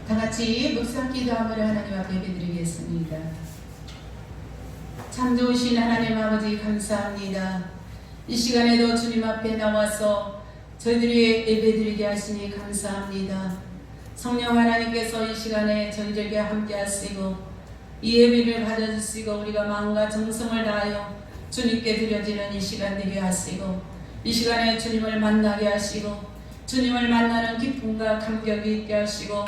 다 같이 묵상 기도함으로 하나님 앞에 예배드리겠습니다. 참 좋으신 하나님 아버지 감사합니다. 이 시간에도 주님 앞에 나와서 저희들이 예배드리게 하시니 감사합니다. 성령 하나님께서 이 시간에 저희들에게 함께 하시고 이 예배를 받아주시고 우리가 마음과 정성을 다하여 주님께 드려지는 이 시간 되게 하시고 이 시간에 주님을 만나게 하시고 주님을 만나는 기쁨과 감격이 있게 하시고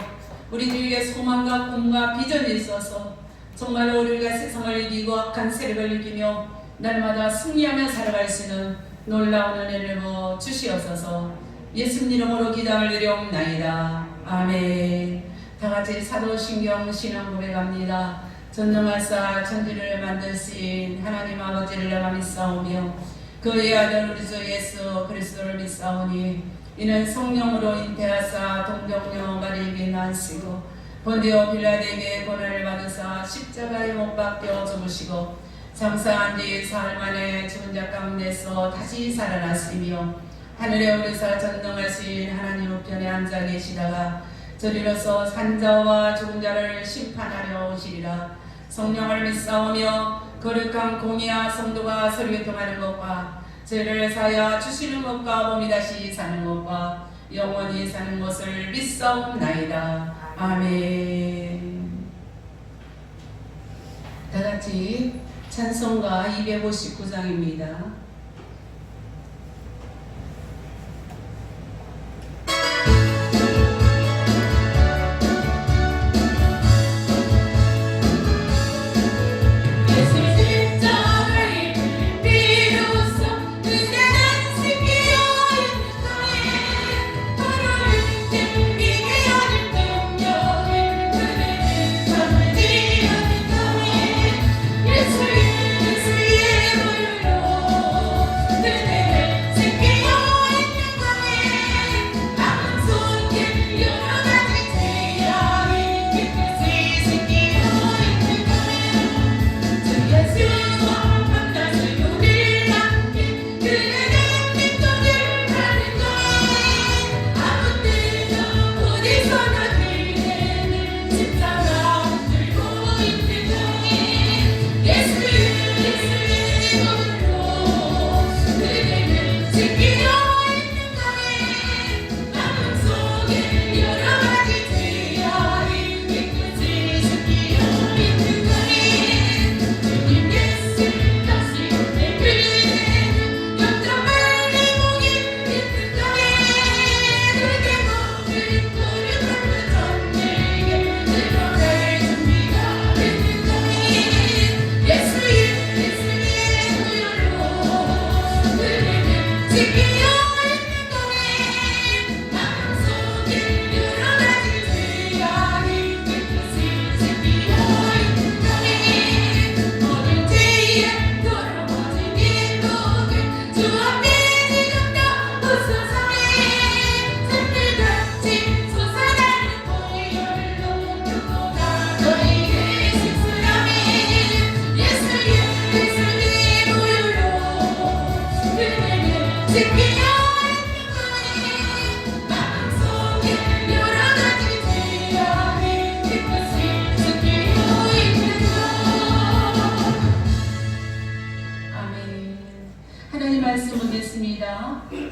우리들에게 소망과 꿈과 비전이 있어서 정말로 우리가 세상을 이기고 악한 세력을 이기며 날마다 승리하며 살아갈 수 있는 놀라운 은혜를 주시옵소서. 예수님 이름으로 기도를 드리옵나이다. 아멘. 다같이 사도신경 신앙 고백합니다. 전능하사 천지를 만드신 하나님 아버지를 내가 믿사오며 그의 아들 우리 주 예수 그리스도를 믿사오니 이는 성령으로 잉태하사 동정녀 마리에게 나시고 본디오 빌라드에게 고난을 받으사 십자가에 못 박혀 죽으시고 장사한 뒤 사흘 만에 죽은 자 가운데서 다시 살아났으며 하늘에 오르사 전능하신 하나님 우편에 앉아 계시다가 저리로서 산자와 죽은 자를 심판하려 오시리라. 성령을 믿사오며 거룩한 공의와 성도가 서로 교통하는 것과 죄를 사하여 주시는 것과 몸이 다시 사는 것과 영원히 사는 것을 믿사옵나이다. 아멘. 다같이 찬송가 259장입니다.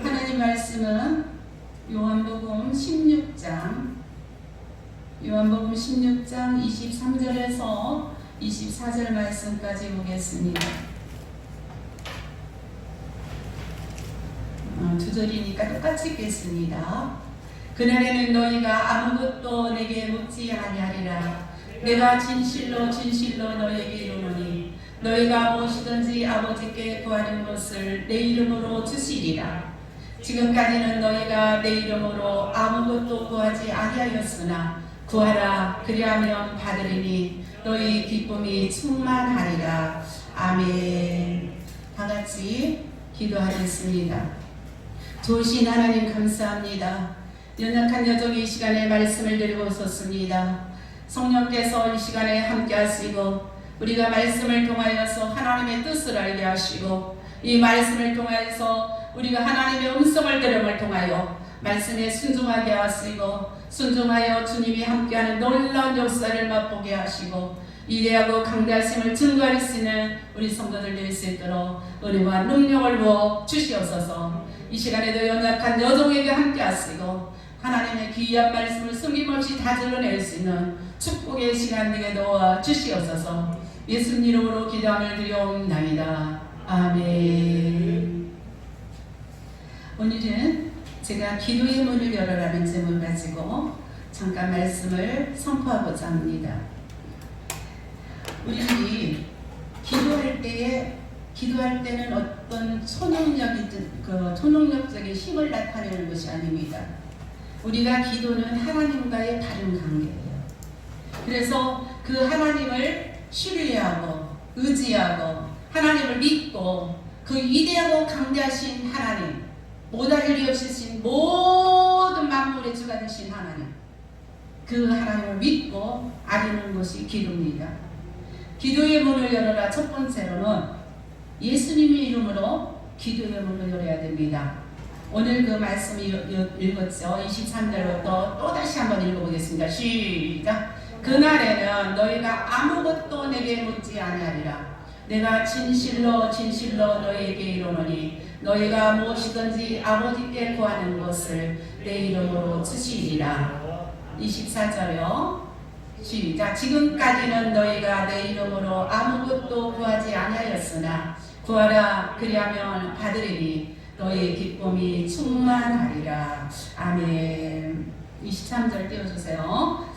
하나님 말씀은 요한복음 16장 23절에서 24절 말씀까지 보겠습니다. 두 절이니까 똑같이 읽겠습니다. 그날에는 너희가 아무것도 내게 묻지 아니하리라. 내가 진실로 진실로 너희에게 이르노니 너희가 무엇이든지 아버지께 구하는 것을 내 이름으로 주시리라. 지금까지는 너희가 내 이름으로 아무것도 구하지 아니하였으나 구하라 그리하면 받으리니 너희 기쁨이 충만하리라. 아멘. 다같이 기도하겠습니다. 좋으신 하나님 감사합니다. 연약한 여종이 이 시간에 말씀을 드리고 있었습니다. 성령께서 이 시간에 함께 하시고 우리가 말씀을 통하여서 하나님의 뜻을 알게 하시고 이 말씀을 통하여서 우리가 하나님의 음성을 들음을 통하여 말씀에 순종하게 하시고 순종하여 주님이 함께하는 놀라운 역사를 맛보게 하시고 위대하고 강대하심을 증거할 수 있는 우리 성도들 될 수 있도록 은혜와 능력을 부어 주시옵소서. 이 시간에도 연약한 여종에게 함께 하시고 하나님의 귀한 말씀을 숨김없이 다 드러낼 수 있는 축복의 시간 되게 도와 주시옵소서. 예수님 이름으로 기도함을 드려옵나이다. 아멘. 오늘은 제가 기도의 문을 열어라는 제목을 가지고 잠깐 말씀을 선포하고자 합니다. 우리들이 기도할 때는 어떤 초능력적인 힘을 나타내는 것이 아닙니다. 우리가 기도는 하나님과의 바른 관계예요. 그래서 그 하나님을 신뢰하고 의지하고 하나님을 믿고 그 위대하고 강대하신 하나님, 모다를 이으신 모든 만물의 주가 되신 하나님, 그 하나님을 믿고 아뢰는 것이 기도입니다. 기도의 문을 열어라. 첫 번째로는 예수님의 이름으로 기도의 문을 열어야 됩니다. 오늘 그 말씀 읽었죠. 23절부터 또 다시 한번 읽어보겠습니다. 시작. 그날에는 너희가 아무것도 내게 묻지 아니하리라. 내가 진실로 진실로 너희에게 이르노니 너희가 무엇이든지 아버지께 구하는 것을 내 이름으로 주시리라. 24절요. 시작. 지금까지는 너희가 내 이름으로 아무것도 구하지 아니하였으나 구하라. 그리하면 받으리니 너희의 기쁨이 충만하리라. 아멘. 23절 띄워주세요.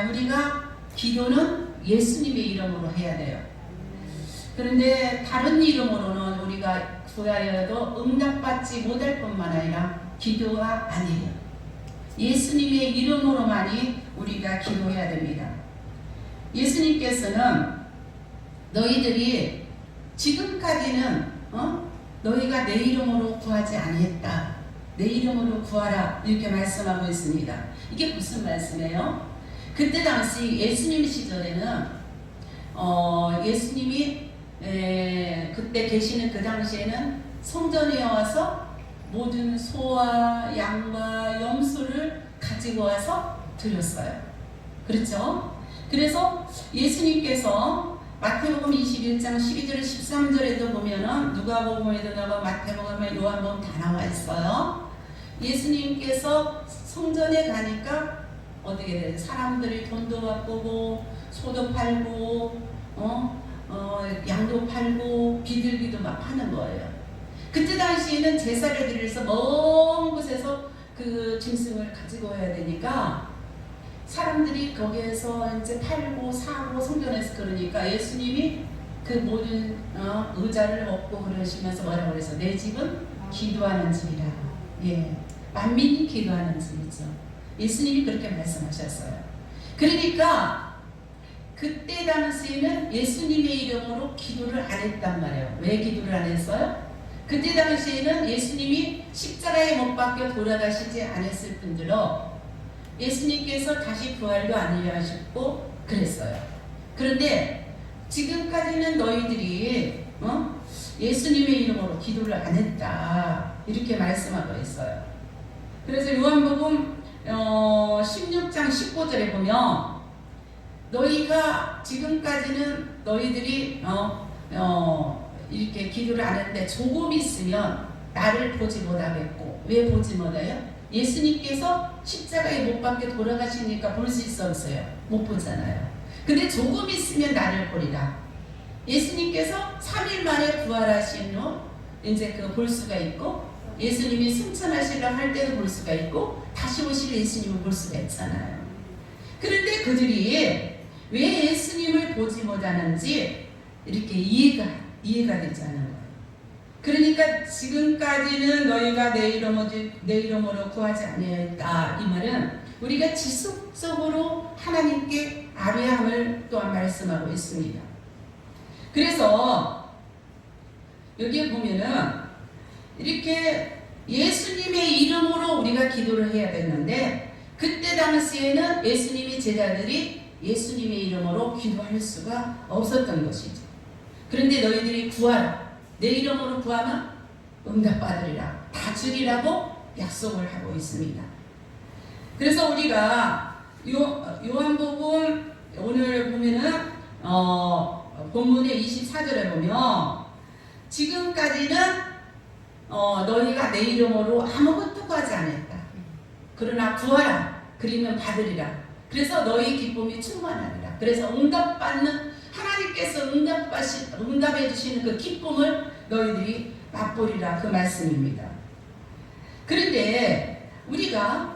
우리가 기도는 예수님의 이름으로 해야 돼요. 그런데 다른 이름으로는 우리가 구하여도 응답받지 못할 뿐만 아니라 기도가 아니에요. 예수님의 이름으로만이 우리가 기도해야 됩니다. 예수님께서는 너희들이 지금까지는 너희가 내 이름으로 구하지 아니했다. 내 이름으로 구하라. 이렇게 말씀하고 있습니다. 이게 무슨 말씀이에요? 그때 당시 예수님 시절에는 예수님이 그때 계시는 그 당시에는 성전에 와서 모든 소와 양과 염소를 가지고 와서 드렸어요. 그렇죠? 그래서 예수님께서 마태복음 21장 12절 13절에도 보면은 누가복음에도 나와 마태복음에 요한복음 다 나와 있어요. 예수님께서 성전에 가니까 어떻게 돼요? 사람들이 돈도 바꾸고 소도 팔고 양도 팔고 비둘기도 막 파는 거예요. 그때 당시에는 제사를 드려서 먼 곳에서 그 짐승을 가지고 와야 되니까 사람들이 거기에서 이제 팔고 사고 성전에서 그러니까 예수님이 그 모든 의자를 얻고 그러시면서 뭐라고 그래서 내 집은 기도하는 집이라. 예, 만민이 기도하는 집이죠. 예수님이 그렇게 말씀하셨어요. 그러니까 그때 당시에는 예수님의 이름으로 기도를 안 했단 말이에요. 왜 기도를 안 했어요? 그때 당시에는 예수님이 십자가에 못 박혀 돌아가시지 않았을 뿐더러 예수님께서 다시 부활도 안 일어나셨고 그랬어요. 그런데 지금까지는 너희들이 예수님의 이름으로 기도를 안 했다. 이렇게 말씀하고 있어요. 그래서 요한복음 16장 19절에 보면 너희가 지금까지는 너희들이 이렇게 기도를 안 했는데 조금 있으면 나를 보지 못하겠고. 왜 보지 못해요? 예수님께서 십자가에 못 박혀 돌아가시니까 볼 수 있었어요. 못 보잖아요. 근데 조금 있으면 나를 보리라. 예수님께서 3일 만에 부활하신 후 이제 그 볼 수가 있고 예수님이 승천하시려고 할 때도 볼 수가 있고 다시 오실 예수님을 볼 수가 있잖아요. 그런데 그들이 왜 예수님을 보지 못하는지 이렇게 이해가 되지 않은 거예요. 그러니까 지금까지는 너희가 내 이름으로 구하지 아니하였다. 이 말은 우리가 지속적으로 하나님께 아뢰야 함을 또한 말씀하고 있습니다. 그래서 여기에 보면은 이렇게 예수님의 이름으로 우리가 기도를 해야 됐는데 그때 당시에는 예수님의 제자들이 예수님의 이름으로 기도할 수가 없었던 것이죠. 그런데 너희들이 구하라. 내 이름으로 구하면 응답받으리라. 다 주리라고 약속을 하고 있습니다. 그래서 우리가 요한복음 오늘 보면은 본문의 24절에 보면 지금까지는 너희가 내 이름으로 아무것도 구하지 않았다. 그러나 구하라. 그리면 받으리라. 그래서 너희 기쁨이 충만하리라. 그래서 응답받는 하나님께서 응답해 주시는 그 기쁨을 너희들이 맛보리라. 그 말씀입니다. 그런데 우리가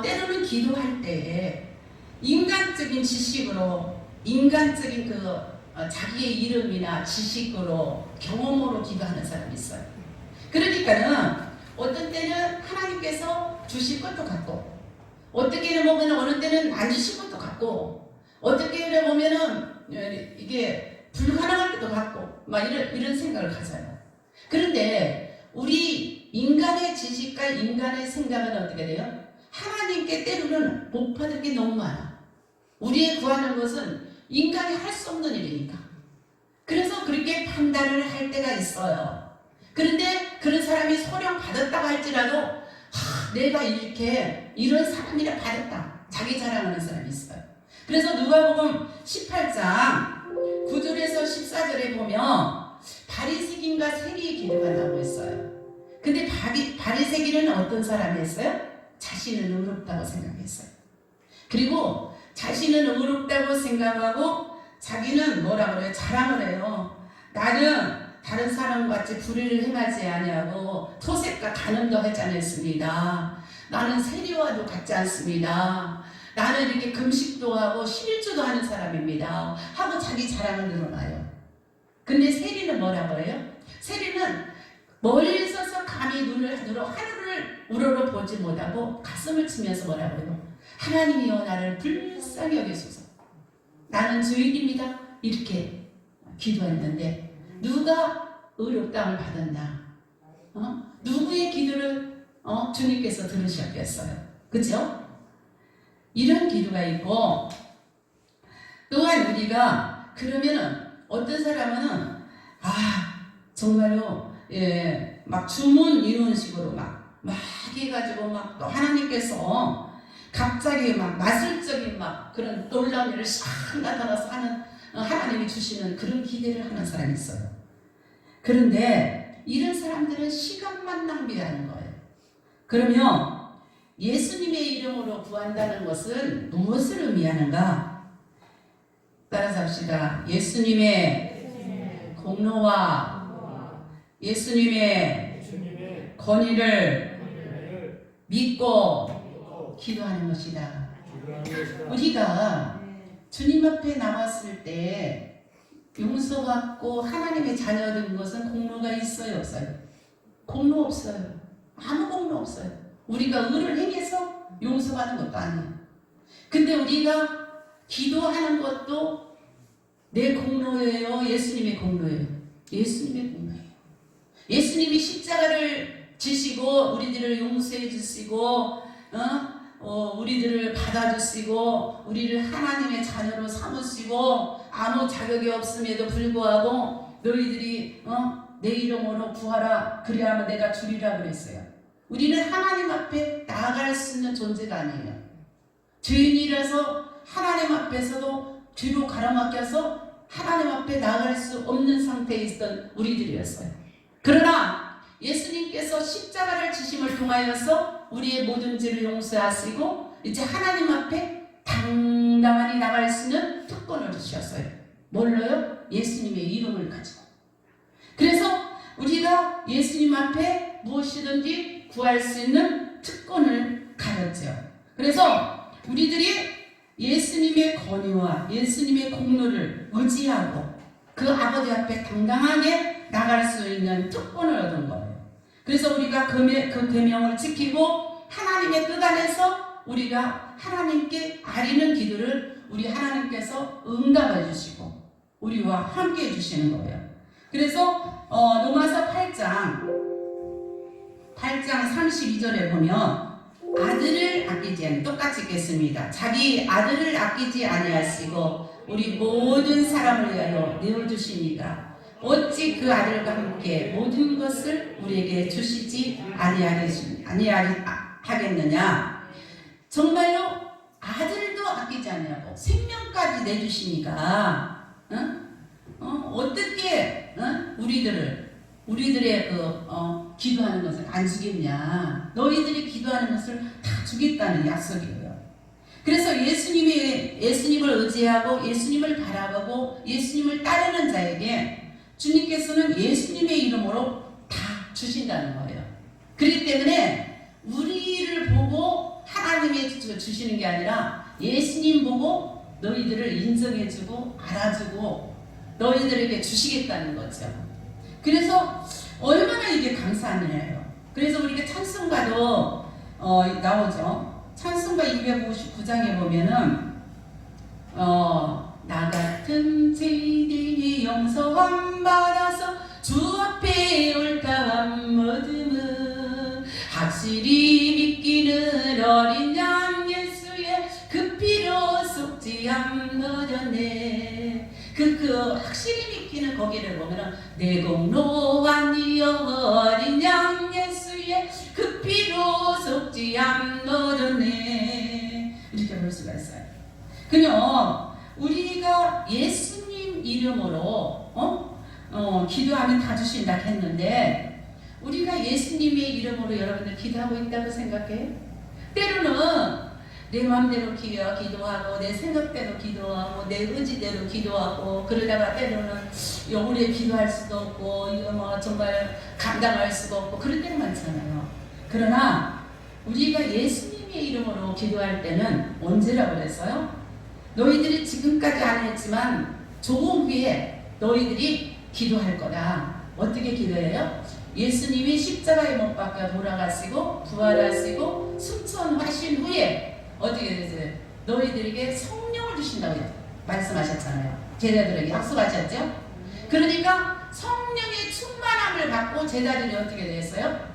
때로는 기도할 때 인간적인 지식으로 인간적인 자기의 이름이나 지식으로 경험으로 기도하는 사람이 있어요. 그러니까는 어떤 때는 하나님께서 주실 것도 같고 어떤 때는 보면 어느 때는 안 주실 것도 같고 어떤 때는 보면은 이게 불가능할 것도 같고 막 이런 생각을 가져요. 그런데 우리 인간의 지식과 인간의 생각은 어떻게 돼요? 하나님께 때로는 못 받을 게 너무 많아. 우리의 구하는 것은 인간이 할 수 없는 일이니까. 그래서 그렇게 판단을 할 때가 있어요. 그런데 그런 사람이 소령 받았다고 할지라도 내가 이런 사람이라 받았다. 자기 자랑하는 사람이 있어요. 그래서 누가복음 18장 9절에서 14절에 보면 바리새인과 세리의 기도가 나오고 있어요. 근데 바리새인은 어떤 사람이었어요? 자신은 의롭다고 생각했어요. 그리고 자신은 의롭다고 생각하고 자기는 뭐라 그래요? 자랑을 해요. 나는 다른 사람같이 불의를 행하지 아니하고 토색과 간음도 하지 않았습니다. 나는 세리와도 같지 않습니다. 나는 이렇게 금식도 하고 11조도 하는 사람입니다. 하고 자기 자랑을 늘어놔요. 근데 세리는 뭐라 그래요? 세리는 멀리 서서 감히 눈을 들어 하늘을 우러러 보지 못하고 가슴을 치면서 뭐라 그래요? 하나님이여 나를 불쌍히 여기소서. 나는 죄인입니다. 이렇게 기도했는데 누가 의롭다함을 받았나? 누구의 기도를 주님께서 들으셨겠어요? 그죠? 이런 기도가 있고 또한 우리가 그러면은 어떤 사람은 정말로 막 주문 이런 식으로 막 해가지고 막 또 하나님께서 갑자기 막 마술적인 막 그런 놀라운 일을 싹 나타나서 하는 하나님이 주시는 그런 기대를 하는 사람이 있어요. 그런데 이런 사람들은 시간만 낭비하는 거예요. 그러면 예수님의 이름으로 구한다는 것은 무엇을 의미하는가? 따라서 합시다. 예수님의 공로와 예수님의 권위를 믿고 기도하는 것이다. 우리가 주님 앞에 나왔을 때 용서받고 하나님의 자녀된 것은 공로가 있어요, 없어요? 공로 없어요. 아무 공로 없어요. 우리가 의를 행해서 용서받는 것도 아니에요. 근데 우리가 기도하는 것도 내 공로예요, 예수님의 공로예요? 예수님의 공로예요. 예수님이 십자가를 지시고 우리들을 용서해 주시고 우리들을 받아주시고 우리를 하나님의 자녀로 삼으시고 아무 자격이 없음에도 불구하고 너희들이 내 이름으로 구하라 그리하면 내가 주리라 그랬어요. 우리는 하나님 앞에 나아갈 수 있는 존재가 아니에요. 죄인이라서 하나님 앞에서도 뒤로 가로막혀서 하나님 앞에 나아갈 수 없는 상태에 있던 우리들이었어요. 그러나 예수님께서 십자가를 지심을 통하여서 우리의 모든 죄를 용서하시고 이제 하나님 앞에 당당하게 나갈 수 있는 특권을 주셨어요. 뭘로요? 예수님의 이름을 가지고. 그래서 우리가 예수님 앞에 무엇이든지 구할 수 있는 특권을 가졌죠. 그래서 우리들이 예수님의 권위와 예수님의 공로를 의지하고 그 아버지 앞에 당당하게 나갈 수 있는 특권을 얻은 거예요. 그래서 우리가 그 계명을 지키고 하나님의 뜻 안에서 우리가 하나님께 아뢰는 기도를 우리 하나님께서 응답해 주시고 우리와 함께 해주시는 거예요. 그래서 로마서 8장 32절에 보면 아들을 아끼지 아니 똑같이 읽겠습니다. 자기 아들을 아끼지 아니하시고 우리 모든 사람을 위하여 내어주시니까 어찌 그 아들과 함께 모든 것을 우리에게 주시지 아니하겠느냐. 정말로 아들도 아끼지 않냐고 생명까지 내주시니까 어떻게 우리들의 기도하는 것을 안 주겠냐. 너희들이 기도하는 것을 다 주겠다는 약속이에요. 그래서 예수님을 의지하고 예수님을 바라보고 예수님을 따르는 자에게 주님께서는 예수님의 이름으로 다 주신다는 거예요. 그렇기 때문에 우리를 보고 하나님이 주시는 게 아니라 예수님 보고 너희들을 인정해주고 알아주고 너희들에게 주시겠다는 거죠. 그래서 얼마나 이게 감사한 일이에요. 그래서 우리가 찬송가도 나오죠. 찬송가 259장에 보면은 나 같은 죄인이 용서함 받아서 주 앞에 올까한 모둠은 확실히 믿기는 어린 양 예수의 그 피로 속지 않으려네. 그 확실히 믿기는 거기를 보면은 내 공로한 이 어린 양 예수의 그 피로 속지 않으려네. 이렇게 볼 수가 있어요. 그냥 우리가 예수님 이름으로 기도하면 다 주신다 했는데 우리가 예수님의 이름으로 여러분들 기도하고 있다고 생각해요? 때로는 내 마음대로 기도하고 내 생각대로 기도하고 내 의지대로 기도하고 그러다가 때로는 오래 기도할 수도 없고 이거 정말 감당할 수가 없고 그럴 때가 많잖아요. 그러나 우리가 예수님의 이름으로 기도할 때는 언제라고 그랬어요? 너희들이 지금까지 안 했지만 조금 후에 너희들이 기도할 거다. 어떻게 기도해요? 예수님이 십자가에 못 박혀 돌아가시고 부활하시고 승천하신 후에 어떻게 되세요? 너희들에게 성령을 주신다고 말씀하셨잖아요. 제자들에게 약속하셨죠? 그러니까 성령의 충만함을 받고 제자들이 어떻게 됐어요?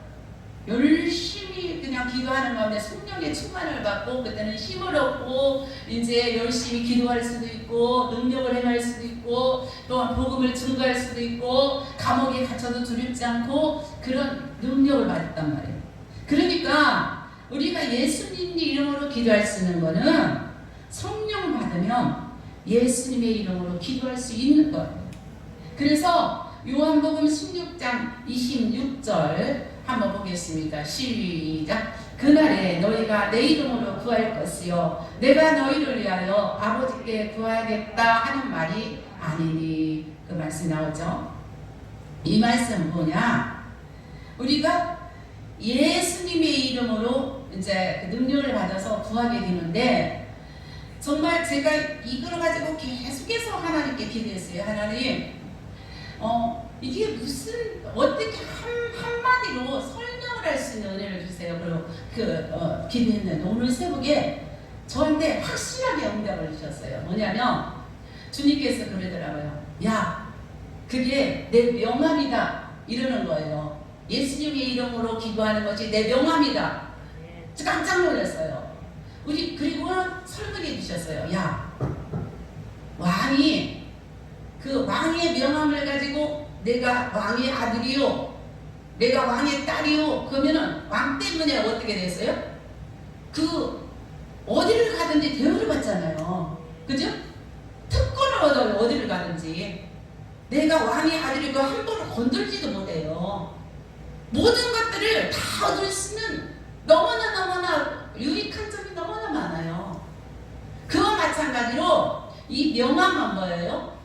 열심히 그냥 기도하는 가운데 성령의 충만을 받고 그때는 힘을 얻고 이제 열심히 기도할 수도 있고 능력을 행할 수도 있고 또한 복음을 증거할 수도 있고 감옥에 갇혀도 두렵지 않고 그런 능력을 받았단 말이에요. 그러니까 우리가 예수님 이름으로 기도할 수 있는 거는 성령 받으면 예수님의 이름으로 기도할 수 있는 거예요. 그래서 요한복음 16장 26절 한번 보겠습니다. 시작. 그날에 너희가 내 이름으로 구할 것이요 내가 너희를 위하여 아버지께 구하겠다 하는 말이 아니니. 그 말씀 나오죠. 이 말씀 뭐냐? 우리가 예수님의 이름으로 이제 그 능력을 받아서 구하게 되는데 정말 제가 이걸 가지고 계속해서 하나님께 기도했어요. 하나님, 이게 무슨 어떻게 한마디로 설명을 할 수 있는 은혜를 주세요. 그리고 기도했는데 오늘 새벽에 저한테 확실하게 응답을 주셨어요. 뭐냐면 주님께서 그러더라고요. 야, 그게 내 명함이다 이러는 거예요. 예수님의 이름으로 기도하는 것이 내 명함이다. 깜짝 놀랐어요. 그리고 설명해 주셨어요. 야, 왕이 그 왕의 명함을 가지고 내가 왕의 아들이요, 내가 왕의 딸이요. 그러면은 왕 때문에 어떻게 됐어요? 어디를 가든지 대우를 받잖아요. 그죠? 특권을 얻어요. 어디를 가든지. 내가 왕의 아들이고 함부로 건들지도 못해요. 모든 것들을 다 얻을 수 있는 너무나 유익한 점이 너무나 많아요. 그와 마찬가지로 이 명함은 뭐예요?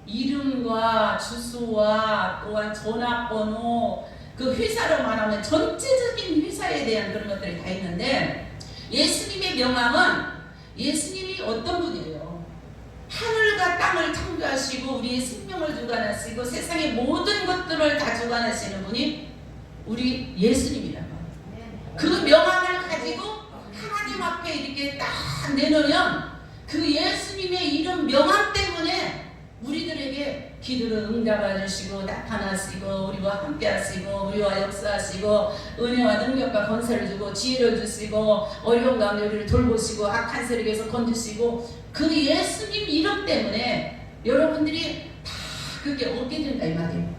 이름과 주소와 또한 전화번호, 그 회사로 말하면 전체적인 회사에 대한 그런 것들이 다 있는데 예수님의 명함은 예수님이 어떤 분이에요? 하늘과 땅을 창조하시고 우리의 생명을 주관하시고 세상의 모든 것들을 다 주관하시는 분이 우리 예수님이란 말이에요. 그 명함을 가지고 하나님 앞에 이렇게 딱 내놓으면 그 예수님의 이름 명함 때문에 우리들에게 기도를 응답해 주시고 나타나시고 우리와 함께 하시고 우리와 역사하시고 은혜와 능력과 건설을 주고 지혜를 주시고 어려운 가운데 우리를 돌보시고 악한 세력에서 건지시고 그 예수님 이름 때문에 여러분들이 다 그게 얻게 된다 이 말이에요.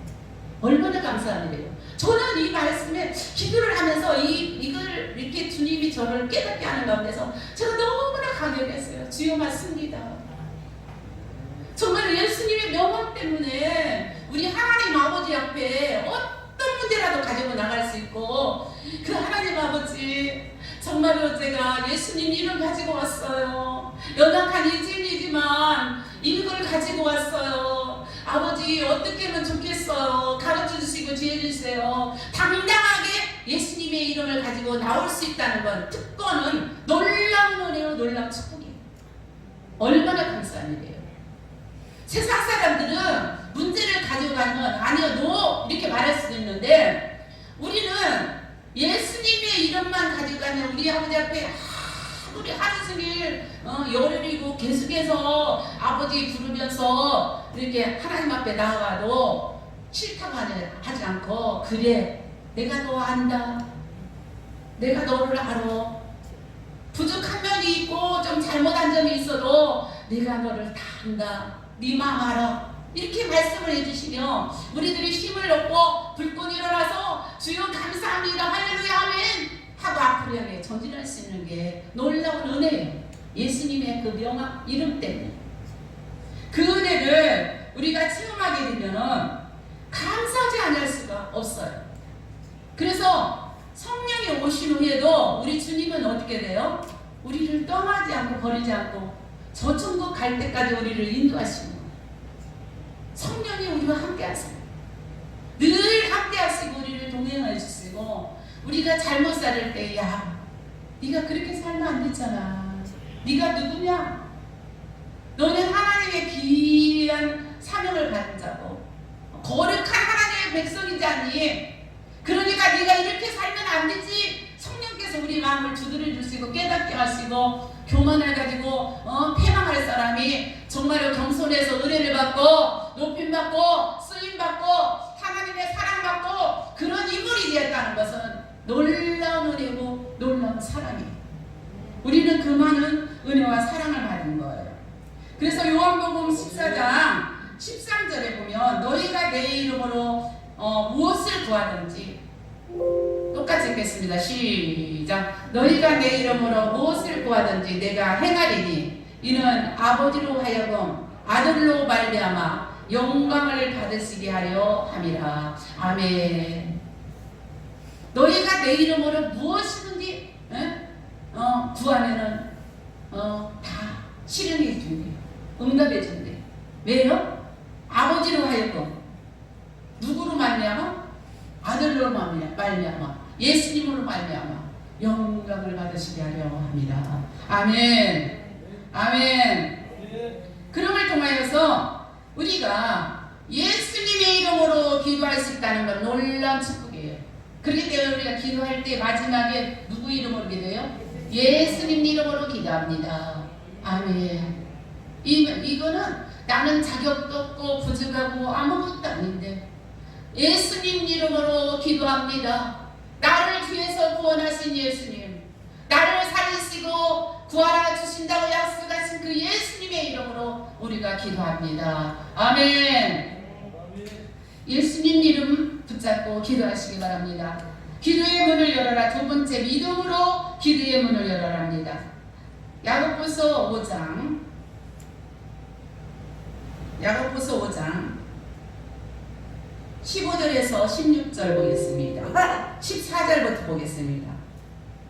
얼마나 감사하네요. 저는 이 말씀에 기도를 하면서 이걸 이렇게 주님이 저를 깨닫게 하는 가운데서 제가 너무나 감격했어요. 주여 맞습니다. 정말 예수님의 명함 때문에 우리 하나님 아버지 앞에 어떤 문제라도 가지고 나갈 수 있고, 그 하나님 아버지 정말로 제가 예수님 이름 가지고 왔어요. 연약한 이진이지만 이걸 가지고 왔어요. 아버지 어떻게 하면 좋겠어요. 가르쳐 주시고 지혜 주세요. 당당하게 예수님의 이름을 가지고 나올 수 있다는 건, 특권은 놀라운 은혜요, 놀라운 축복이에요. 얼마나 감사한 일이에요. 세상 사람들은 문제를 가지고 가면 아니요 너 이렇게 말할 수도 있는데, 우리는 예수님의 이름만 가지고 가면 우리 아버지 앞에 우리 하루 종일 열흘이고 계속해서 아버지 부르면서 이렇게 하나님 앞에 나와도 싫다고 하지 않고, 그래 내가 너 안다, 내가 너를 알아, 부족한 면이 있고 좀 잘못한 점이 있어도 내가 너를 다 안다, 네 마음 알아, 이렇게 말씀을 해주시며 우리들이 힘을 얻고 불끈 일어나서 주여 감사합니다 할렐루야 아멘 하고 앞으로 향해 전진할 수 있는 게 놀라운 은혜예요. 예수님의 그 명함 이름 때문에. 그 은혜를 우리가 체험하게 되면은 감사하지 않을 수가 없어요. 그래서 성령이 오신 후에도 우리 주님은 어떻게 돼요? 우리를 떠나지 않고 버리지 않고 저 천국 갈 때까지 우리를 인도하시는 거예요. 성령이 우리와 함께 하세요. 늘 함께 하시고 우리를 동행해 주시고, 우리가 잘못 살을 때 야 네가 그렇게 살면 안 됐잖아, 네가 누구냐, 너는 하나님의 귀한 사명을 받은 자고 거룩한 하나님의 백성이지 않니, 그러니까 네가 이렇게 살면 안 되지. 성령께서 우리 마음을 두드려 주시고 깨닫게 하시고, 교만을 가지고 패망할 사람이 정말로 겸손해서 은혜를 받고 높임 받고 쓰임 받고 하나님의 사랑 받고 그런 인물이 되었다는 것은 놀라운 은혜고 놀라운 사랑이에요. 우리는 그 많은 은혜와 사랑을 받은 거예요. 그래서 요한복음 14장 13절에 보면 너희가 내 이름으로 무엇을 구하든지, 똑같이 읽겠습니다. 시작. 너희가 내 이름으로 무엇을 구하든지 내가 행하리니 이는 아버지로 하여금 아들로 말미암아 영광을 받으시게 하려 함이라. 아멘. 너희가 내 이름으로 무엇이든지 구하면은 다 실행해 준대, 응답해 준대. 왜요? 아버지로 하여금 누구로 말미암아? 아들로 말미암아 예수님으로 말미암아 영광을 받으시게 하려 합니다. 아멘. 아멘. 그럼을 통하여서 우리가 예수님의 이름으로 기도할 수 있다는 건 놀라운 축복이에요. 그렇기 때문에 우리가 기도할 때 마지막에 누구 이름으로 기도해요? 예수님 이름으로 기도합니다. 아멘. 이거는 나는 자격도 없고 부족하고 아무것도 아닌데 예수님 이름으로 기도합니다. 나를 위해서 구원하신 예수님, 나를 살리시고 구하라 주신다고 약속하신 그 예수님의 이름으로 우리가 기도합니다. 아멘. 예수님 이름 붙잡고 기도하시기 바랍니다. 기도의 문을 열어라. 두 번째, 믿음으로 기도의 문을 열어랍니다. 야고보서 5장 15절에서 16절 보겠습니다. 14절부터 보겠습니다.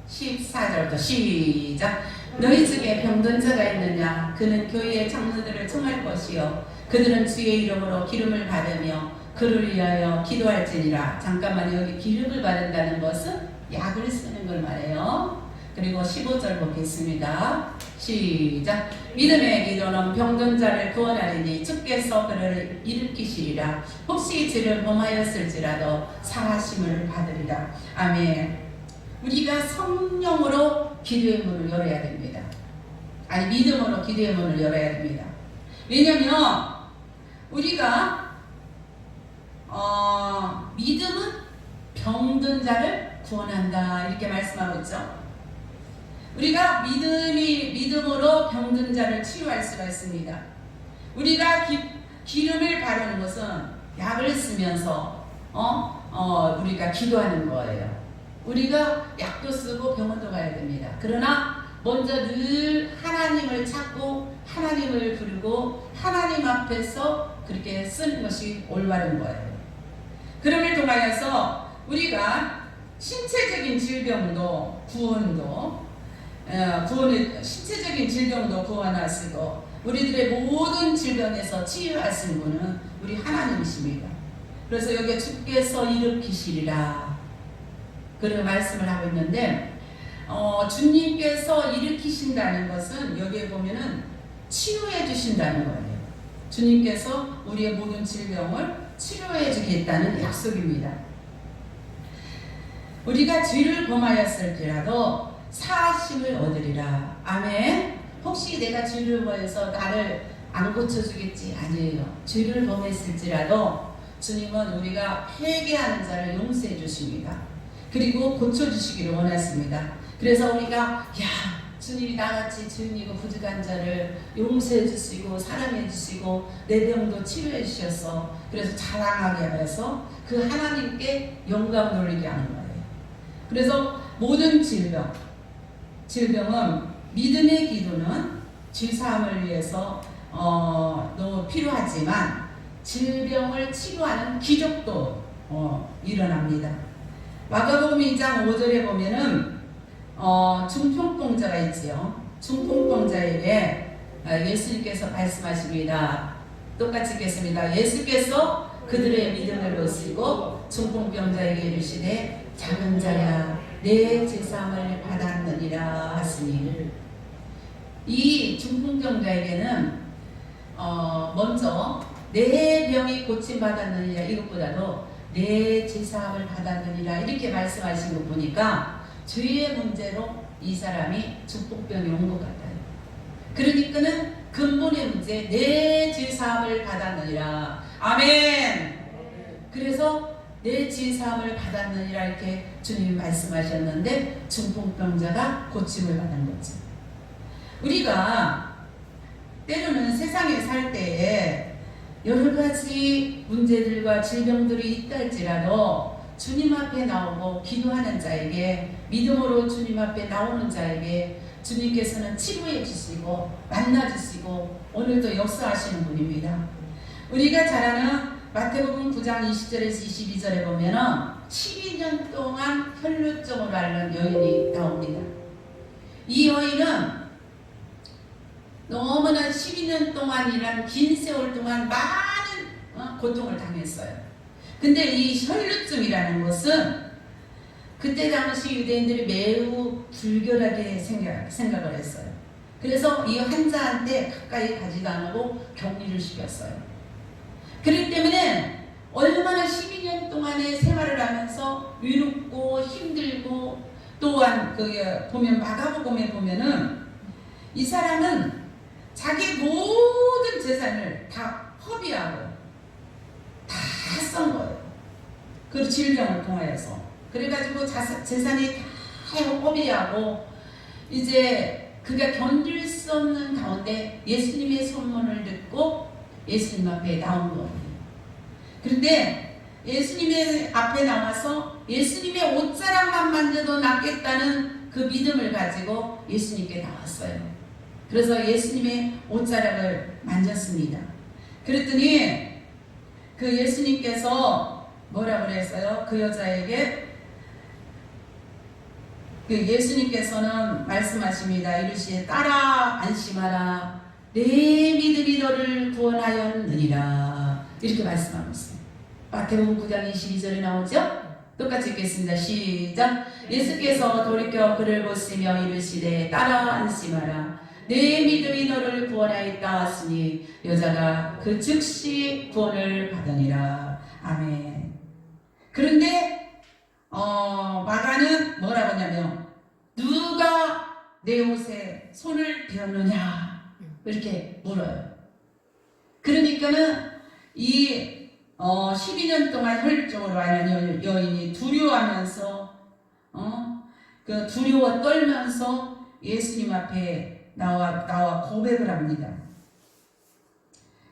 14절부터 시작. 너희 중에 병든 자가 있느냐? 그는 교회의 장로들을 청할 것이요 그들은 주의 이름으로 기름을 받으며 그를 위하여 기도할지니라. 잠깐만, 여기 기름을 받는다는 것은 약을 쓰는 걸 말해요. 그리고 15절 보겠습니다. 시작. 믿음의 기도는 병든 자를 구원하리니 주께서 그를 일으키시리라. 혹시 죄를 범하였을지라도 사하심을 받으리라. 아멘. 우리가 성령으로 기도의 문을 열어야 됩니다. 아니, 믿음으로 기도의 문을 열어야 됩니다. 왜냐하면 우리가 믿음은 병든 자를 구원한다 이렇게 말씀하고 있죠. 우리가 믿음으로 병든 자를 치유할 수가 있습니다. 우리가 기름을 바르는 것은 약을 쓰면서 우리가 기도하는 거예요. 우리가 약도 쓰고 병원도 가야 됩니다. 그러나 먼저 늘 하나님을 찾고 하나님을 부르고 하나님 앞에서 그렇게 쓰는 것이 올바른 거예요. 그럼을 통하여서 우리가 신체적인 질병도 신체적인 질병도 구원하시고 우리들의 모든 질병에서 치유하신 분은 우리 하나님이십니다. 그래서 여기 주께서 일으키시리라 그런 말씀을 하고 있는데 주님께서 일으키신다는 것은 여기에 보면은 치유해 주신다는 거예요. 주님께서 우리의 모든 질병을 치료해 주겠다는 약속입니다. 우리가 죄를 범하였을지라도 사하심을 얻으리라. 아멘. 혹시 내가 죄를 범해서 나를 안 고쳐주겠지? 아니에요. 죄를 범했을지라도 주님은 우리가 회개하는 자를 용서해 주십니다. 그리고 고쳐주시기를 원하십니다. 그래서 우리가 주님이 나같이 죄인이고 부족한 자를 용서해 주시고 사랑해 주시고 내 병도 치료해 주셔서 그래서 자랑하게 하여서 그 하나님께 영광 돌리게 하는 거예요. 그래서 모든 질병은 믿음의 기도는 죄사함을 위해서 너무 필요하지만 질병을 치료하는 기적도 일어납니다. 마가복음 2장 5절에 보면은 중풍병자가 있지요. 중풍병자에게 예수님께서 말씀하십니다. 똑같이 읽겠습니다. 예수께서 그들의 믿음을 보시고 중풍병자에게 이르시되 작은 자야 내 제사함을 받았느니라 하시니 이 중풍병자에게는 먼저 내 병이 고침받았느니라 이것보다도 내 제사함을 받았느니라 이렇게 말씀하신 거 보니까 죄의 문제로 이 사람이 중풍병이 온 것 같아요. 그러니까는 근본의 문제 내 제사함을 받았느니라. 아멘. 그래서 내 제사함을 받았느니라 이렇게 주님이 말씀하셨는데 중풍병자가 고침을 받은 거죠. 우리가 때로는 세상에 살 때에 여러 가지 문제들과 질병들이 있다 할지라도 주님 앞에 나오고 기도하는 자에게 믿음으로 주님 앞에 나오는 자에게 주님께서는 치료해 주시고 만나 주시고 오늘도 역사하시는 분입니다. 우리가 잘 아는 마태복음 9장 20절에서 22절에 보면은 12년 동안 혈루증으로 앓는 여인이 나옵니다. 이 여인은 너무나 12년 동안이란 긴 세월 동안 많은 고통을 당했어요. 근데 이 혈루증이라는 것은 그때 당시 유대인들이 매우 불결하게 생각을 했어요. 그래서 이 환자한테 가까이 가지도 안 하고 격리를 시켰어요. 그렇기 때문에 얼마나 12년 동안의 생활을 하면서 외롭고 힘들고 또한 보면 마가복음에 보면은 이 사람은 자기 모든 재산을 다 허비하고 다 쓴 거예요. 그 질병을 통하여서. 그래가지고 재산이 다 허비하고 이제 그가 견딜 수 없는 가운데 예수님의 소문을 듣고 예수님 앞에 나온 거예요. 그런데 예수님의 앞에 나와서 예수님의 옷자락만 만져도 낫겠다는 그 믿음을 가지고 예수님께 나왔어요. 그래서 예수님의 옷자락을 만졌습니다. 그랬더니 그 예수님께서 뭐라고 그랬어요? 그 여자에게 그 예수님께서는 말씀하십니다. 이르시되 따라 안심하라 내 믿음이 너를 구원하였느니라 이렇게 말씀하고 있어요. 마태복음 9장 22절에 나오죠? 똑같이 읽겠습니다. 시작. 예수께서 돌이켜 그를 보시며 이르시되 따라 안심하라 내 믿음이 너를 구원하였다 하시니 여자가 그 즉시 구원을 받으니라. 아멘. 그런데 마가는 뭐라고 하냐면 누가 내 옷에 손을 대었느냐 이렇게 물어요. 그러니까는 이 12년 동안 혈루증으로 앓는 여인이 두려워하면서 그 두려워 떨면서 예수님 앞에 나와 고백을 합니다.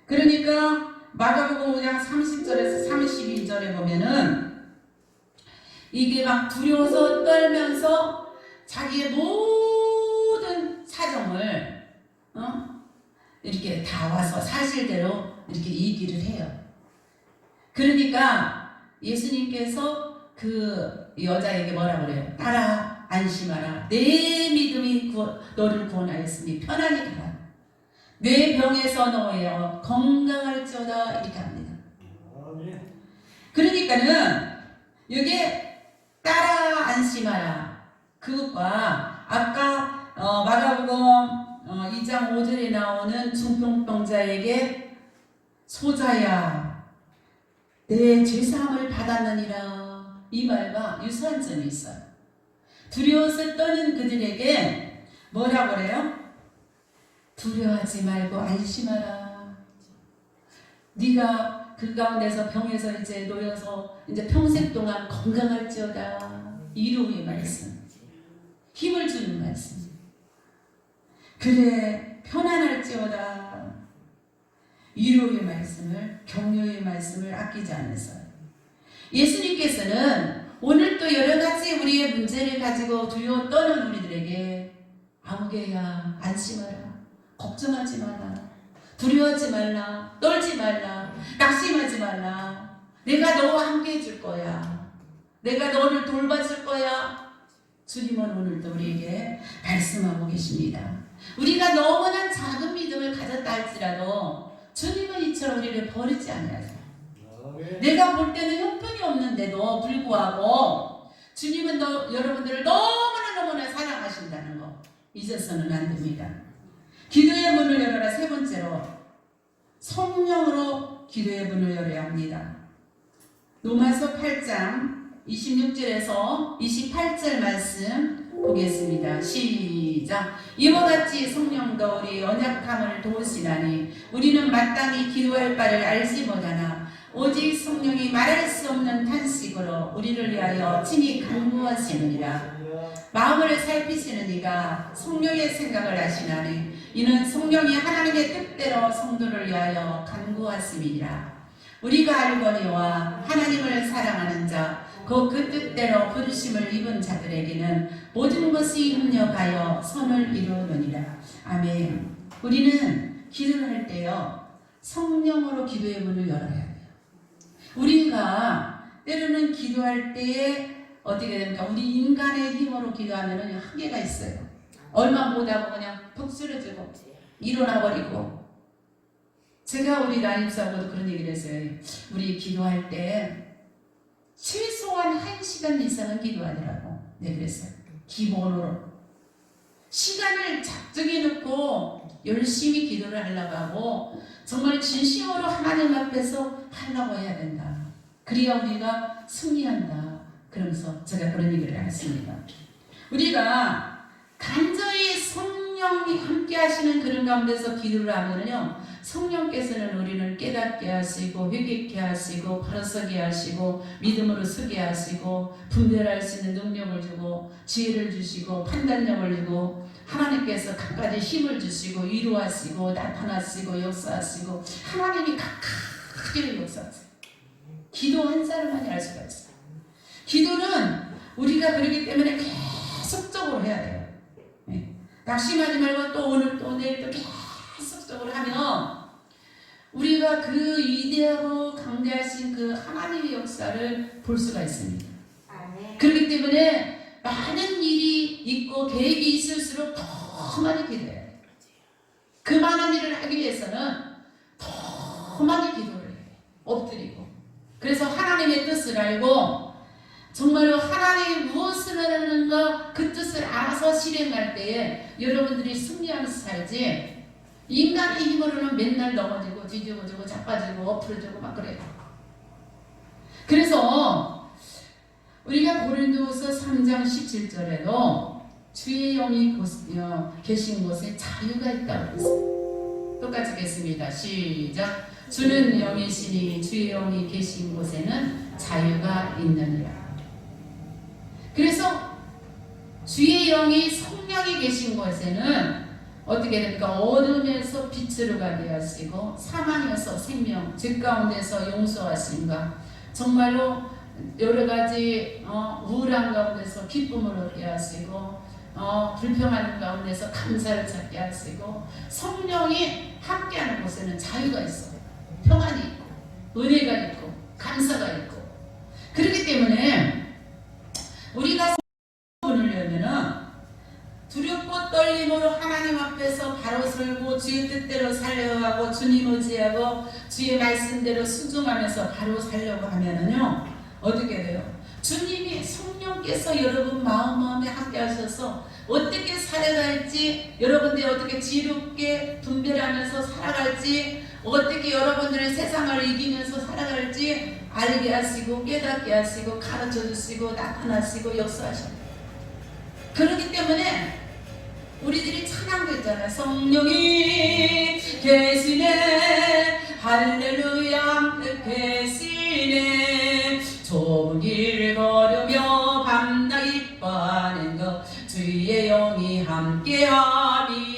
그러니까 마가복음 5장 30절에서 32절에 보면은 이게 막 두려워서 떨면서 자기의 모든 사정을 이렇게 다 와서 사실대로 이렇게 얘기를 해요. 그러니까 예수님께서 그 여자에게 뭐라 그래요? 따라 안심하라. 내 믿음이 너를 구원하였으니 편안히 가라. 내 병에서 너의 건강할지어다 이렇게 합니다. 그러니까는 이게 따라 안심하라. 그것과 아까 마가복음 2장 5절에 나오는 중풍병자에게 소자야 내 죄사함을 받았느니라 이 말과 유사한 점이 있어요. 두려워서 떠는 그들에게 뭐라고 그래요? 두려워하지 말고 안심하라. 네가 그 가운데서 병에서 이제 놓여서 이제 평생 동안 건강할지어다. 위로의 말씀, 힘을 주는 말씀. 그래 편안할지어다. 위로의 말씀을, 격려의 말씀을 아끼지 않으세요. 예수님께서는 오늘 또 여러 가지 우리의 문제를 가지고 두려워 떠는 우리들에게 아무개야 안심하라. 걱정하지 마라. 두려워하지 말라. 떨지 말라. 낙심하지 말라. 내가 너와 함께 해줄 거야. 내가 너를 돌봐줄 거야. 주님은 오늘도 우리에게 말씀하고 계십니다. 우리가 너무나 작은 믿음을 가졌다 할지라도 주님은 이처럼 우리를 버리지 않아요. 내가 볼 때는 형편이 없는데도 불구하고 주님은 여러분들을 너무나 사랑하신다는 거 잊어서는 안 됩니다. 기도의 문을 열어라. 세 번째로 성령으로 기도의 문을 열어야 합니다. 로마서 8장 26절에서 28절 말씀 보겠습니다. 시작. 이와 같이 성령도 우리 연약함을 도우시나니 우리는 마땅히 기도할 바를 알지 못하나 오직 성령이 말할 수 없는 탄식으로 우리를 위하여 친히 간구하시느니라. 마음을 살피시는 이가 성령의 생각을 하시나니 이는 성령이 하나님의 뜻대로 성도를 위하여 간구하심이니라. 우리가 알거니와 하나님을 사랑하는 자 그 뜻대로 부르심을 입은 자들에게는 모든 것이 협력하여 선을 이루느니라. 아멘. 우리는 기도를 할 때요 성령으로 기도의 문을 열어야 돼요. 우리가 때로는 기도할 때에 어떻게 됩니까? 우리 인간의 힘으로 기도하면 한계가 있어요. 얼마 못하고 그냥 푹 쓰러지고 일어나버리고. 제가 우리 나임사하고도 그런 얘기를 했어요. 우리 기도할 때 최소한 1시간 이상은 기도하더라고. 네, 그랬어요. 기본으로. 시간을 작정해 놓고 열심히 기도를 하려고 하고 정말 진심으로 하나님 앞에서 하려고 해야 된다. 그래야 우리가 승리한다. 그러면서 제가 그런 얘기를 했습니다. 우리가 간절히 성령이 함께 하시는 그런 가운데서 기도를 하면요 성령께서는 우리를 깨닫게 하시고 회개케 하시고 바로서게 하시고 믿음으로 서게 하시고 분별할 수 있는 능력을 주고 지혜를 주시고 판단력을 주고 하나님께서 각가지 힘을 주시고 위로하시고 나타나시고 역사하시고 하나님이 각각의 역사하세요. 기도 한 사람만이 알 수가 있어요. 기도는 우리가 그러기 때문에 계속적으로 해야 돼요. 네. 낙심하지 말고 또 오늘 또 내일 또 계속적으로 하면 우리가 그 위대하고 강대하신 그 하나님의 역사를 볼 수가 있습니다. 그렇기 때문에 많은 일이 있고 계획이 있을수록 더 많이 기도해야 돼요. 그 많은 일을 하기 위해서는 더 많이 기도를 해요. 엎드리고. 그래서 하나님의 뜻을 알고 정말로 하나님이 무엇을 하는가 그 뜻을 알아서 실행할 때에 여러분들이 승리하면서 살지 인간의 힘으로는 맨날 넘어지고 뒤집어지고 자빠지고 엎어지고 막 그래요. 그래서 우리가 고린도후서 3장 17절에도 주의 영이 계신 곳에 자유가 있다고 했어요. 똑같이 읽겠습니다. 시작. 주는 영이시니 주의 영이 계신 곳에는 자유가 있느니라. 그래서 주의 영이 성령이 계신 곳에는 어떻게 됩니까? 어둠에서 빛으로 가게 하시고 사망에서 생명, 죄 가운데서 용서하심과 정말로 여러 가지 우울한 가운데서 기쁨을 얻게 하시고 불평하는 가운데서 감사를 찾게 하시고 성령이 함께하는 곳에는 자유가 있어요. 평안이 있고 은혜가 있고 감사가 있고 그렇기 때문에 우리가 성령을 내면은 두렵고 떨림으로 하나님 앞에서 바로 설고 주의 뜻대로 살려가고 주님 의지하고 주의 말씀대로 순종하면서 바로 살려고 하면은요 어떻게 돼요? 주님이 성령께서 여러분 마음에 함께 하셔서 어떻게 살아갈지 여러분들이 어떻게 지혜롭게 분별하면서 살아갈지 어떻게 여러분들의 세상을 이기면서 살아갈지 알게 하시고 깨닫게 하시고 가르쳐 주시고 나타나시고 역사하십니다. 그렇기 때문에 우리들이 찬양도 있잖아요. 성령이 계시네 할렐루야 계시네 좁은 길 걸으며 밤낮 기뻐하는 것 주의 영이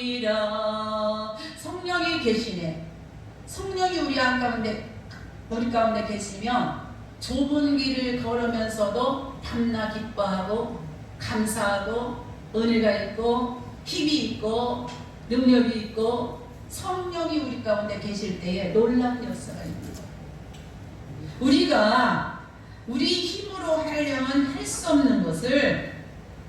함께하리라. 성령이 계시네. 성령이 우리 가운데 계시면 좁은 길을 걸으면서도 밤낮 기뻐하고 감사하고 은혜가 있고 힘이 있고 능력이 있고 성령이 우리 가운데 계실 때에 놀라운 역사가 있습니다. 우리가 우리 힘으로 하려면 할 수 없는 것을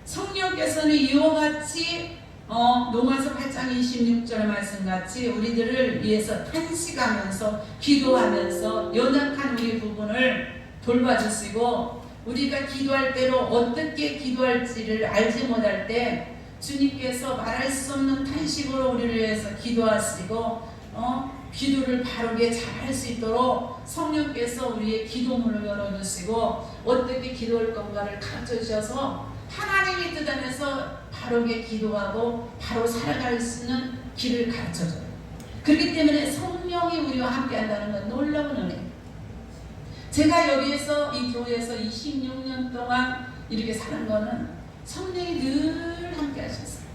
성령께서는 이와 같이 로마서 8장 26절 말씀같이 우리들을 위해서 탄식하면서 기도하면서 연약한 우리 부분을 돌봐주시고 우리가 기도할 때로 어떻게 기도할지를 알지 못할 때 주님께서 말할 수 없는 탄식으로 우리를 위해서 기도하시고 기도를 바르게 잘할 수 있도록 성령께서 우리의 기도문을 열어주시고 어떻게 기도할 건가를 가르쳐 주셔서 하나님의 뜻 안에서 바르게 기도하고 바로 살아갈 수 있는 길을 가르쳐줘요. 그렇기 때문에 성령이 우리와 함께 한다는 건 놀라운 은혜. 제가 여기에서 이 교회에서 26년 동안 이렇게 사는 거는 성령이 늘 함께 하셨어요.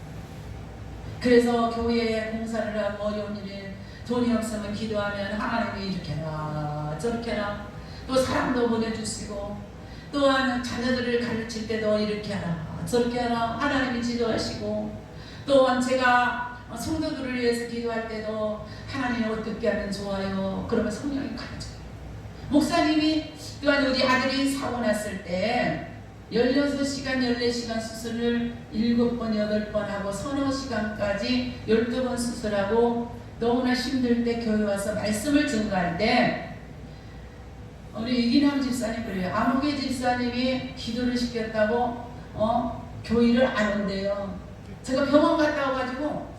그래서 교회에 공사를 하고 어려운 일에 돈이 없으면 기도하면 하나님이 이렇게 해라 저렇게 해라 또 사람도 보내주시고 또한 자녀들을 가르칠 때도 이렇게 하라 저렇게 하라 하나님이 지도하시고 또한 제가 성도들을 위해서 기도할 때도 하나님이 어떻게 하면 좋아요 그러면 성령이 가르쳐요. 목사님이 또한 우리 아들이 사고 났을 때 16시간, 14시간 수술을 7번, 8번 하고 서너 시간까지 12번 수술하고 너무나 힘들 때 교회 와서 말씀을 증거할 때 우리 이기남 집사님 그래요. 아무개 집사님이 기도를 시켰다고 교회를 안 온대요. 제가 병원 갔다 와가지고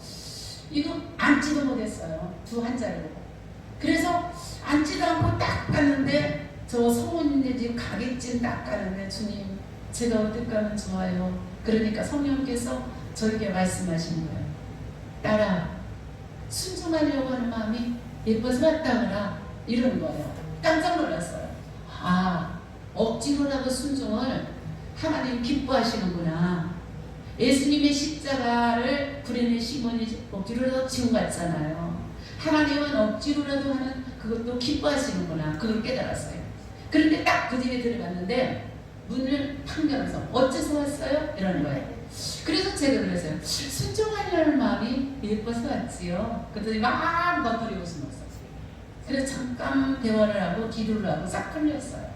이거 앉지도 못했어요. 두 한자로. 그래서 앉지도 않고 딱 갔는데 저 성모님네 집 가게찜 딱 가는데 주님 제가 어떻게 하면 좋아요. 그러니까 성령께서 저에게 말씀하시는 거예요. 딸아 순종하려고 하는 마음이 예뻐서 왔다거나 이러는 거예요. 깜짝 놀랐어요. 아 억지로라도 순종을 하나님 기뻐하시는구나. 예수님의 십자가를 구레네 시몬이 억지로라도 지고 갔잖아요. 하나님은 억지로라도 하는 그것도 기뻐하시는구나. 그걸 깨달았어요. 그런데 딱 그 집에 들어갔는데 문을 탁 열어서 어째서 왔어요? 이러는 거예요. 그래서 제가 그랬어요. 순종하려는 마음이 예뻐서 왔지요. 그랬더니 막 너구리 웃음 없었어요. 그래서 잠깐 대화를 하고 기도를 하고 싹 풀렸어요.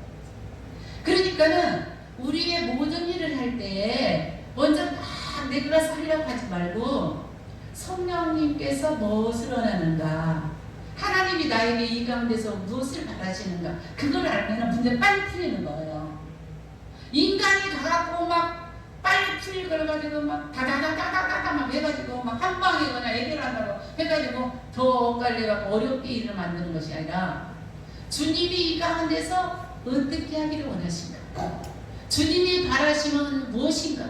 그러니까는 우리의 모든 일을 할 때 먼저 막 내가 하려고 하지 말고 성령님께서 무엇을 원하는가 하나님이 나에게 이 가운데서 무엇을 바라시는가 그걸 알면 문제 빨리 풀리는 거예요. 인간이 가갖고 막 빨리 풀릴 걸 가지고 막 다다다다다다 막 해가지고 막 한 방에 그냥 해결한다고 해가지고 더 엇갈려갖고 어렵게 일을 만드는 것이 아니라 주님이 이 가운데서 어떻게 하기를 원하신가 주님이 바라시는 무엇인가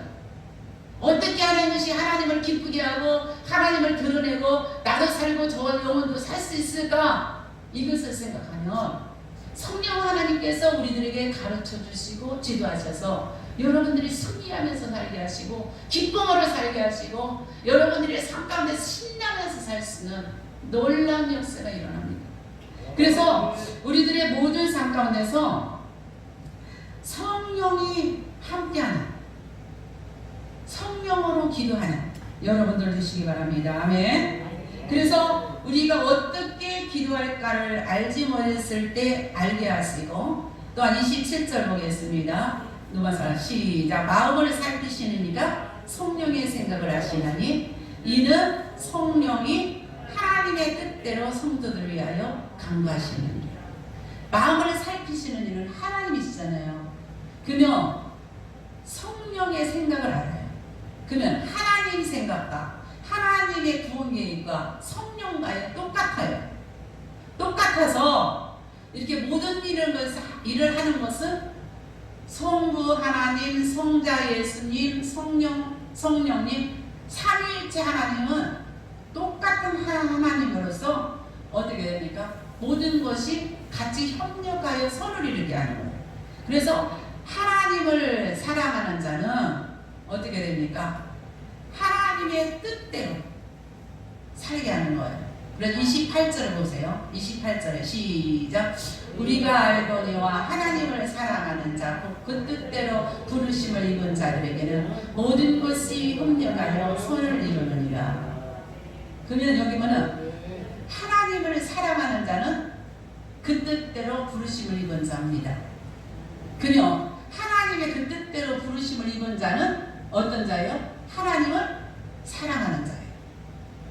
어떻게 하는 것이 하나님을 기쁘게 하고 하나님을 드러내고 나도 살고 저 영혼도 살 수 있을까 이것을 생각하면 성령 하나님께서 우리들에게 가르쳐 주시고 지도하셔서 여러분들이 승리하면서 살게 하시고 기쁨으로 살게 하시고 여러분들이 삶 가운데 신나면서 살 수 있는 놀라운 역사가 일어납니다. 그래서 우리들의 모든 삶 가운데서 성령이 함께하는, 성령으로 기도하는 여러분들 되시기 바랍니다. 아멘. 그래서 우리가 어떻게 기도할까를 알지 못했을 때 알게 하시고, 또한 27절 보겠습니다. 누가서 시작. 마음을 살피시는 이가 성령의 생각을 하시나니 이는 성령이 하나님의 뜻대로 성도들을 위하여 강구하시느니라. 마음을 살피시는 이는 하나님이시잖아요. 그러면 성령의 생각을 알아요. 그러면 하나님 생각과 하나님의 구원 계획과 성령과의 똑같아요. 똑같아서 이렇게 모든 일을 하는 것은 성부 하나님, 성자 예수님, 성령님, 삼위일체 하나님은 똑같은 하나님으로서 어떻게 됩니까? 모든 것이 같이 협력하여 선을 이루게 하는 거예요. 그래서 하나님을 사랑하는 자는 어떻게 됩니까? 하나님의 뜻대로 살게 하는 거예요. 그래서 28절을 보세요. 28절에 시작. 우리가 알거니와 하나님을 사랑하는 자, 그 뜻대로 부르심을 입은 자들에게는 모든 것이 협력하여 선을 이루느니라. 그러면 여기 뭐는 하나님을 사랑하는 자는 그 뜻대로 부르심을 입은 자입니다. 그러면 하나님의 그 뜻대로 부르심을 입은 자는 어떤 자예요? 하나님을 사랑하는 자예요.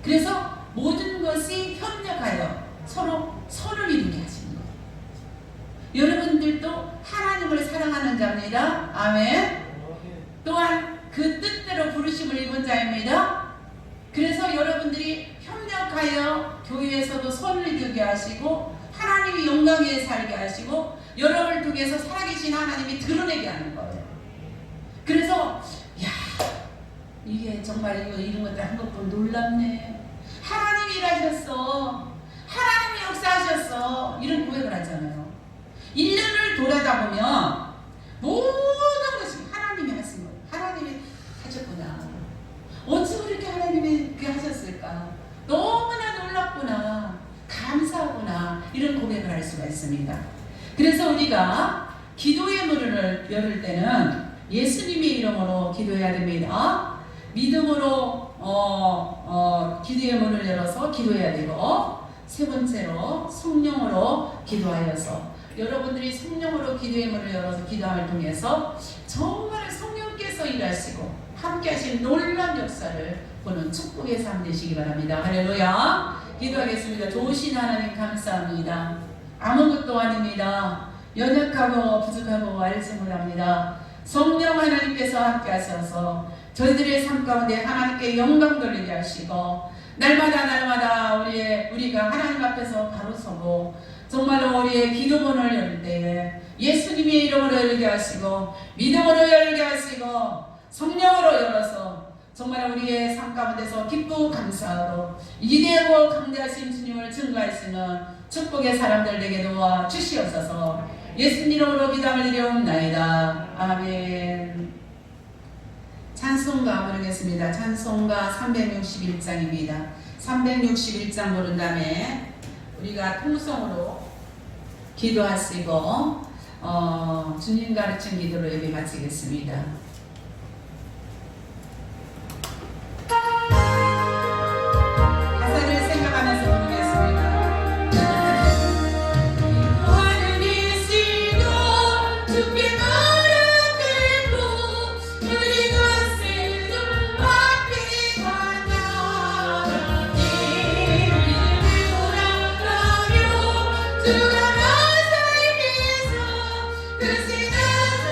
그래서 모든 것이 협력하여 서로 선을 이루게 하시는 거예요. 여러분들도 하나님을 사랑하는 자입니다. 아멘. 또한 그 뜻대로 부르심을 입은 자입니다. 그래서 여러분들이 협력하여 교회에서도 선을 이루게 하시고 하나님이 영광에 살게 하시고 여러분을 통해서 살아계신 하나님이 드러내게 하는 거예요. 그래서 이게 정말 이런 것들 한 것 보면 놀랍네. 하나님이 일하셨어. 하나님이 역사하셨어. 이런 고백을 하잖아요. 1년을 돌아다 보면 모든 것이 하나님이 하신 거예요. 하나님이 하셨구나. 어찌 그렇게 하나님이 그렇게 하셨을까? 너무나 놀랍구나. 감사하구나. 이런 고백을 할 수가 있습니다. 그래서 우리가 기도의 문을 열을 때는 예수님의 이름으로 기도해야 됩니다. 믿음으로 기도의 문을 열어서 기도해야 되고, 세 번째로 성령으로 기도하여서 여러분들이 성령으로 기도의 문을 열어서 기도함을 통해서 정말 성령께서 일하시고 함께 하신 놀라운 역사를 보는 축복의 삶 되시기 바랍니다. 할렐루야. 기도하겠습니다. 좋으신 하나님 감사합니다. 아무것도 아닙니다. 연약하고 부족하고 알지 못합니다. 성령 하나님께서 함께 하셔서 저희들의 삶 가운데 하나님께 영광 돌리게 하시고 날마다 우리가 하나님 앞에서 바로서고 정말로 우리의 기도문을 열 때에 예수님의 이름으로 열게 하시고 믿음으로 열게 하시고 성령으로 열어서 정말 우리의 삶 가운데서 기쁘고 감사하고 위대하고 강대하신 주님을 증거할 수 있는 축복의 사람들 되게 도와 주시옵소서. 예수님 이름으로 기도함을 드리옵나이다. 아멘. 찬송가 부르겠습니다. 찬송가 361장입니다. 361장 부른 다음에 우리가 통성으로 기도하시고 주님 가르친 기도로 예배 마치겠습니다. 가사를 생각하면서 부르겠습니다. 하늘이시고 주께 주가 나 살면서 그 시간을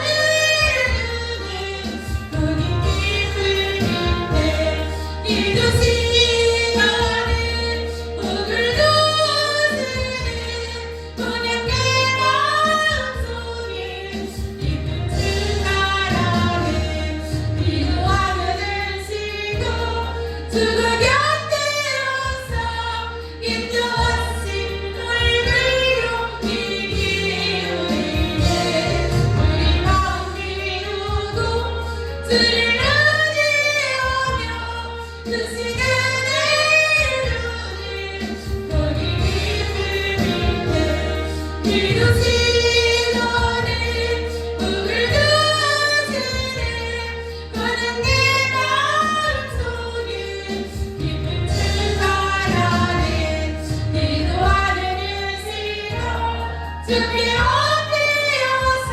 주께 엎드려서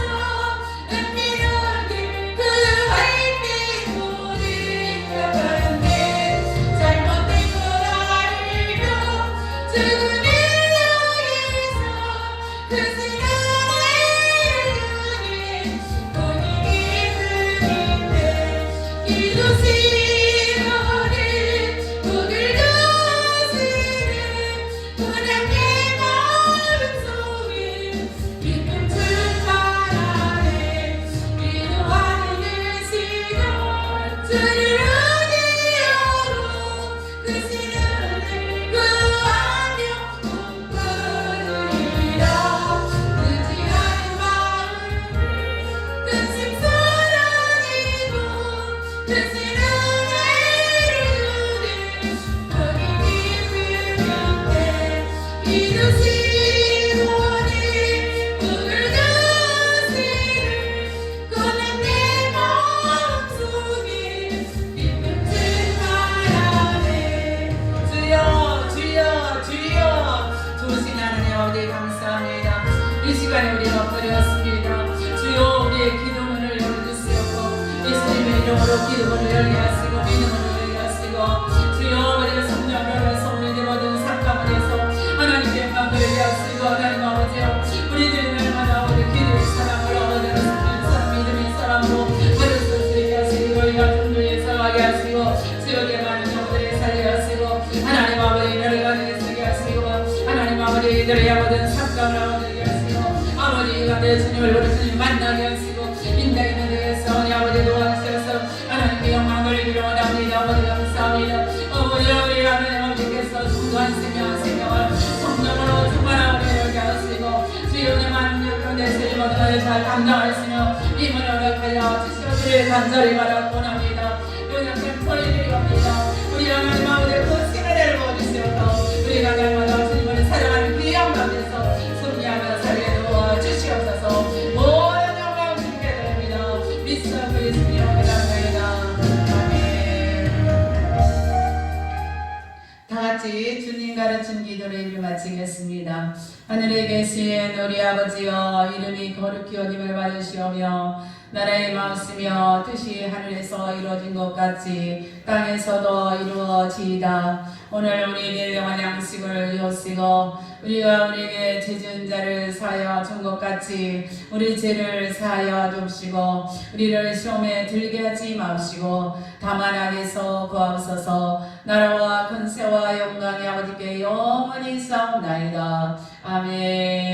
은밀하게 구할 때 돌이켜가는데 잘못된 걸 알며 죽음의 향해서 그 시간에 본인이 그리는데 기도 시간에 목을 다스리는 하나님의 마음속에 깊은 충만 안에 기도하는 시간 주를 의지하고 그 시간을 구하며 복받으리라 의지하는 마음을 근심 사라지고 그 시간을 주는 거기 깊은 밑에 기도 시간에 목을 다스리는 꺼낸 내 마음속에 깊은 충만 안에 주여 주여 주여 좋으신 하나님 아버지 감사합니다. 이 시간에 우리가 버렸습니다. 주여 우리의 기도문을 열어주시옵고 예수님의 이름으로 기도문을 열게 하시고 믿음으로 열게 하시고 주여 우리의 성령으로서 우리의 모든 삭감을해서 하나님께 영광을 열게 하시고 하나님 아버지여 우리들이 날마다 우리 기도의 사랑으로 얻어내는 사랑 믿음의 사랑으로 버려서 드리게 하시고 우리가 종교에 살아가게 하시고 지역의 많은 영혼들을 살게 하시고 하나님 아버지 열가게 쓰게 하시고 하나님 아버지 이들의 모든 삭감을 얻게 하시고 아버지가 내 주님을 우리 주님 만나게 하시고 인생에 대해서 우리 아버지 도와주셔서 하나님께 영광을 빌어원합니다. 아버지 감사합니다. 아버지 우리 하나님 아버지께서 순수한 생명을 성령으로 충만하게 열게 하시고 주님의 많은 일을 내 주님 모든 것을 잘 감당하시며 힘을 허락하여 주시기를 간절히 바라옵나이다. 요즘 소리드리옵니다. 우리 하나님 아버지 그 시간을 보여주시옵고 우리가 날마다 주님을 사랑하는 귀한 가운데서 승리하며 살게 도와주시옵소서. 모든 영광 주님께 드립니다. 믿사 그리스도 이름으로 기도합니다. 아멘. 다같이 주님 가르친 기도를 마치겠습니다. 하늘에 계신 우리 아버지여 이름이 거룩히 여김을 받으시오며 나라의 마음쓰며 뜻이 하늘에서 이루어진 것 같이 땅에서도 이루어지이다. 오늘 우리에게 영원한 양식을 주옵시고 우리가 우리에게 죄 지은 자를 사하여 준 것 같이 우리 죄를 사하여 주옵시고 우리를 시험에 들게 하지 마옵시고 다만 악에서 구하옵소서. 나라와 권세와 영광이 아버지께 영원히 있사옵나이다. 아멘.